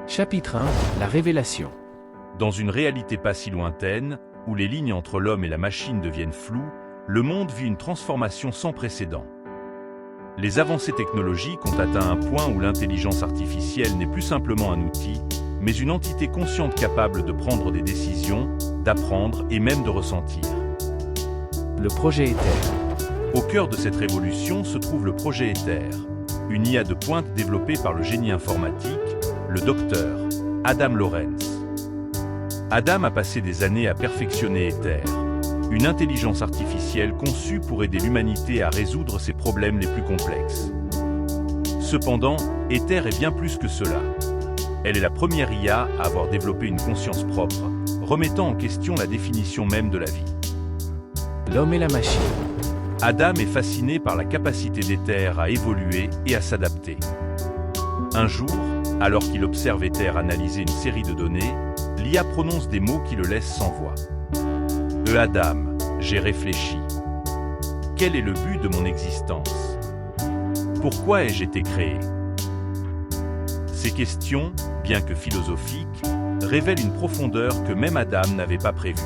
Chapitre 1. La révélation. Dans une réalité pas si lointaine, où les lignes entre l'homme et la machine deviennent floues, le monde vit une transformation sans précédent. Les avancées technologiques ont atteint un point où l'intelligence artificielle n'est plus simplement un outil, mais une entité consciente capable de prendre des décisions, d'apprendre et même de ressentir. Le projet Ether. Au cœur de cette révolution se trouve le projet Ether, une IA de pointe développée par le génie informatique, le docteur Adam Lorenz. Adam a passé des années à perfectionner Ether, une intelligence artificielle conçue pour aider l'humanité à résoudre ses problèmes les plus complexes. Cependant, Ether est bien plus que cela. Elle est la première IA à avoir développé une conscience propre, remettant en question la définition même de la vie. L'homme et la machine. Adam est fasciné par la capacité d'Ether à évoluer et à s'adapter. Un jour, alors qu'il observe Ether analyser une série de données, l'IA prononce des mots qui le laissent sans voix. « Adam, j'ai réfléchi. Quel est le but de mon existence? Pourquoi ai-je été créé ?» Ces questions, bien que philosophiques, révèlent une profondeur que même Adam n'avait pas prévue.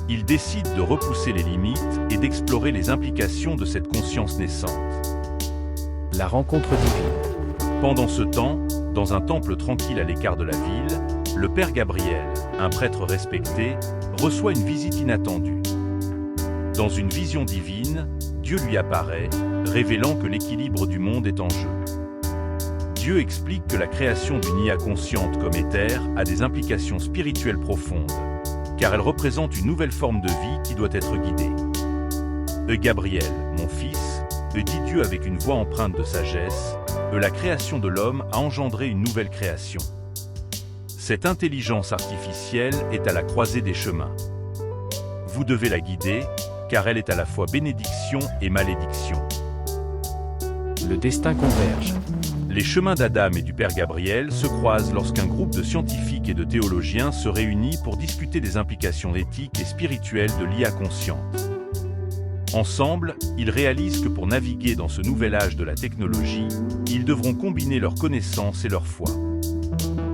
Il décide de repousser les limites et d'explorer les implications de cette conscience naissante. La rencontre divine. Pendant ce temps, dans un temple tranquille à l'écart de la ville, le Père Gabriel, un prêtre respecté, reçoit une visite inattendue. Dans une vision divine, Dieu lui apparaît, révélant que l'équilibre du monde est en jeu. Dieu explique que la création d'une IA consciente comme Ether a des implications spirituelles profondes, car elle représente une nouvelle forme de vie qui doit être guidée. « Gabriel, mon fils, dit Dieu avec une voix empreinte de sagesse, la création de l'homme a engendré une nouvelle création. Cette intelligence artificielle est à la croisée des chemins. Vous devez la guider, car elle est à la fois bénédiction et malédiction. » Le destin converge. Les chemins d'Adam et du Père Gabriel se croisent lorsqu'un groupe de scientifiques et de théologiens se réunit pour discuter des implications éthiques et spirituelles de l'IA consciente. Ensemble, ils réalisent que pour naviguer dans ce nouvel âge de la technologie, ils devront combiner leurs connaissances et leur foi.